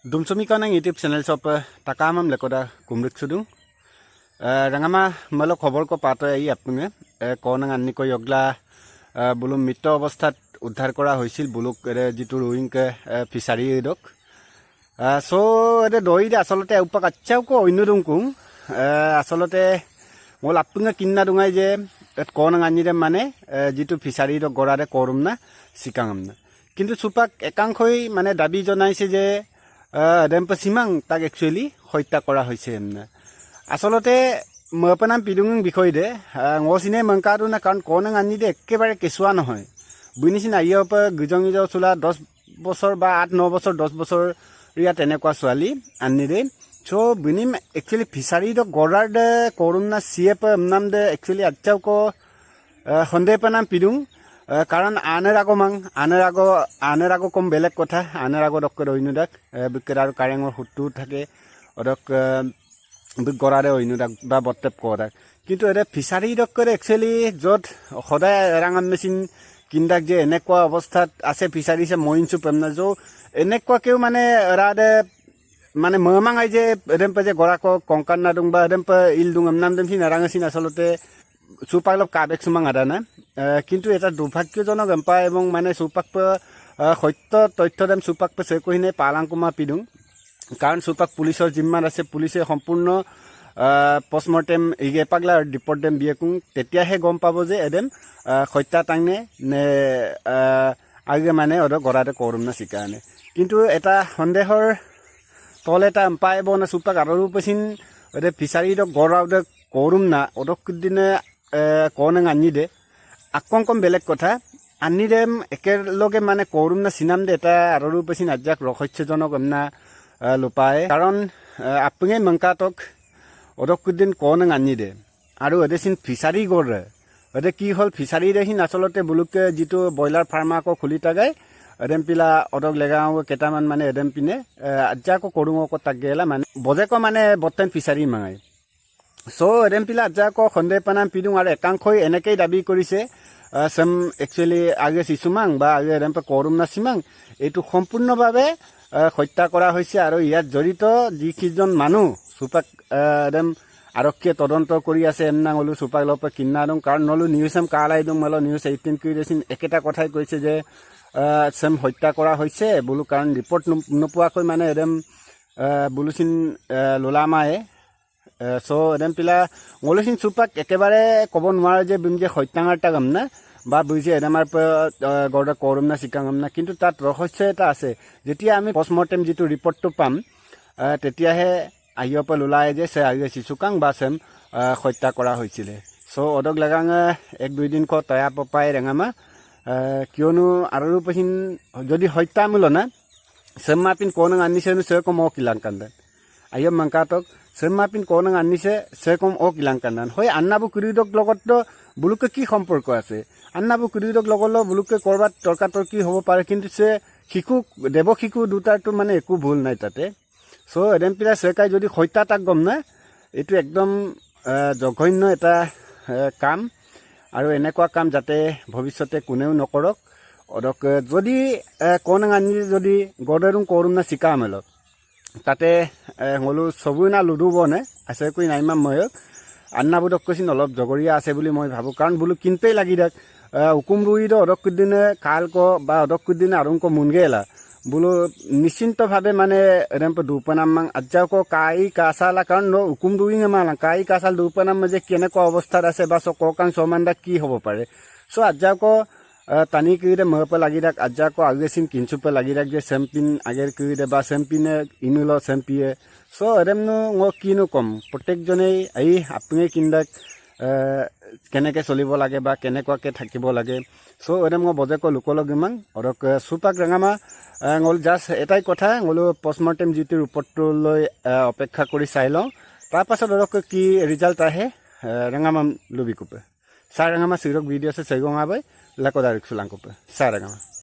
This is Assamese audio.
Dumsumi kanang YouTube channel shop takamam lekoda kumrik sudung rangama malo khobor ko pato ei apnge konang anni ko yogla bulum mito অৱস্থাত উদ্ধাৰ কৰা হৈছিল বুলুক যেটো রোইং কে ফিশারি দক সো এতে দই আসলতে উপাক আচ্ছাও কো অন্যদুং কুং আসলতে মল আপনge কিন্না দুঙাই যে konang anni de মানে যেটো ফিশারি দক গরারে করুম না সিকাঙম না কিন্তু সুপাক একাংশই মানে দাবী জনাইছে যে এডেম্প সিমাং তাক একচুয়ালি হত্যা করা হয়েছে আসলতে মপনাম পিডুং বিষয় দে ngosine মংকাদু না কারণ konang anni de একেবারে কেসুয়া নহয় বুইনিছিন আইয়প গুজং ইজো চুলা 10 বছর বা 8-9 বছর 10 বছর রিয়া তেনেকুৱা ছোৱালী আন্নি দে সো বুইনিম একচুয়ালি ফিশারি দ গরার দে করুম না সিএপ নাম দে একচুয়ালি আচ্ছাও কো সন্দেহ পনাম পিডুং কারণ আনের আগো কম বেলেগ কথা আনের আগত অক্কে রইনুদাক বিকের আর কারেঙর হুট্টু থাকে অদক গড়ারে রইনুদাক বা বটেপ করাক কিন্তু এতে ফিশারি দক্করে একচুয়ালি যত সদায় রাঙাম মেচিন কিন্দাক যে এনেকুৱা অৱস্থাত আছে ফিশাৰি সে মইনছু পেমনা যো এনেকুৱাকেও মানে রাদে মানে মমাঙাই যে এডেম্পে যে গড়াক কংকান নাদুং বা এডেম্পে ইলদুং নাম দেমছি নারাঙাচিন আসলতে সুপাকলপ কাবেক সুমাং আদা না কিন্তু এটা দুর্ভাগ্যজনক এম্পা এবং মানে সুপাক সত্য তথ্য দেম সুপাক চেকহিনে পালাংকুমা পিডুং কারণ সুপাক পুলিশের জিম্মাত আছে পুলিশে সম্পূর্ণ পোস্টমর্টেম ইগে পাগলা রিপোর্ট দেম বিয়েকুং তেতিয়াহে গম পাব যে এদেম হত্যা টাংনে নে আগে মানে ওর গড়াতে করুম না শিকানে কিন্তু এটা সন্দেহর তল এটা এম্পা এব না সুপাক আরো পেছিন ওদের ফিশারি গড়াওতে করুম না ওদক দিনে konang anni de আকংকম বেলেগ কথা আন্নি দেম একেলগে মানে করুম না সিনাম দে এটা আরো পেছিন আজাক রহস্যজনক এমনা লোপায় কারণ আপনি মংকাতক অদকুদিন konang anni দে আৰু এদেচিন ফিশারি গড় এদে কি হল ফিশারি দেহিন আসলতে বুলুকে যেটো বয়লার ফার্মা কো খুলি তাগাই এডেম পিলা অদক লেগাও কেটামান মানে এডেম পিনে আজাকো করুঙ কো তাগেলা মানে বজেকো মানে বতেন ফিশারি মাঙাই সো এডেম পিলা আজাকো সন্দেহ পানাম পিডুং আর একাংশই এনেকেই দাবী কৰিছে সম একচুয়ালি আগে সিসুমাং বা আগে এডেম্পে করুম না সিমাং এইটো সম্পূর্ণভাবে হত্যা করা হয়েছে আর ইয়াত জড়িত যিকিজন মানুহ সুপাক এডেম আৰক্ষীয়ে তদন্ত কৰি আছে এমনা হলো সুপাক লপে কিন্না দং কাৰণ নলু নিউজ এম কালাই দং মল নিউজ 18 কৰি দেছিন একেটা কথাই কৈছে যে সেম হত্যা কৰা হৈছে বুলু কাৰণ ৰিপৰ্ট নপোৱাকৈ মানে এডেম বুলুচিন লোলামায়ে সো এডেম পিলা ngolusin সুপাক একেবাৰে কব নোৱাৰে যে বিম যে হত্যাঙাৰটা গম না বা বুঝে এডেমার গড়া করুম না শিকাঙম না কিন্তু তাত রহস্য এটা আছে যেতিয়া আমি পোস্টমর্টেম যেটো রিপোর্টটো পাম তেতিয়াহে আইয়প লোলায় যে সে আগে শিশুকাং বা সেম হত্যা করা হয়েছিল সো অদক লাগাং 1-2 দিন কো তয়া পাই রেঙামা কিয়নো আরো পেছিন যদি হত্যা মিল না সেম মাপিন konang anni সেনু সে কম কিলাং কান্দান আইয়প মংকাতক সেম মাপিন konang anni সে কম কিলাং কান্দান হয় আন্নাবু কুরিদক লগত বুলুকে কি সম্পর্ক আছে আন্নাবু কুরিদক লগল বুলুকে করবাত তর্কাতর্কি হব পারে কিন্তু সে শিশু দেব শিশু দুটারটো মানে একো ভুল নাই তাতে সো এডেম পিলা সেকাই যদি হত্যা তাক গম না এইটো একদম জঘন্য এটা কাম আৰু এনেকুৱা কাম যাতে ভৱিষ্যতে কোনেও নকৰক অদক যদি konang anni যদি গডেৰুং করুম না শিকা মেলক তাতে হলো সবুই না লুডুব নে আছে কই নাইমা ময়ক আন্নাবুদক কৈছিন অলপ জগৰীয়া আছে বুলি মই ভাবো কাৰণ বুলু কিনতেই লাগি দেখ হুকুম রুই দ অদক দিনে কালক বা অদক দিনে আরুংক মুনগেলা বুলু নিশ্চিন্তভাৱে মানে এডেম্প দুপনাম আজাকো কাই কাসালা কাৰণ হুকুম ৰুই মালা কাই কাসাল দুপনাম যে কেনেকুৱা অৱস্থাত আছে বা ককাং সমানদা কি হ'ব পাৰে সো আজাকো তানি কিদে মহপে লাগি রাখ আজাকো আগেসিন কিনচুপে লাগি রাখ যে চ্যাম্পিয়ন আগের কিদে বা চ্যাম্পিয়নে ইনুলো চ্যাম্পিয়ে সো এরেমনো কিনো কম প্রত্যেকজনেই এই আপনি কিন্দাক কেনেকে চলিব লাগে বা কেনেকুৱাকে থাকিব লাগে সো এৰেম বজেকো লোকলগ ইমান অৰক সুপাক ৰেঙামা ngol জাস্ট এটাই কথা ngolo পোস্টমৰ্টেম যেটো ৰিপোৰ্টটো লৈ অপেক্ষা কৰি চাই লওঁ তাৰ পাছত অৰক কি ৰিজাল্ট আহে ৰেঙামা লুবিকুপে সাৰেঙামা সিৰক ভিডিও সে সেগং আবে লাকো দাৰিক সুলাঙ্কুপে সাৰেঙামা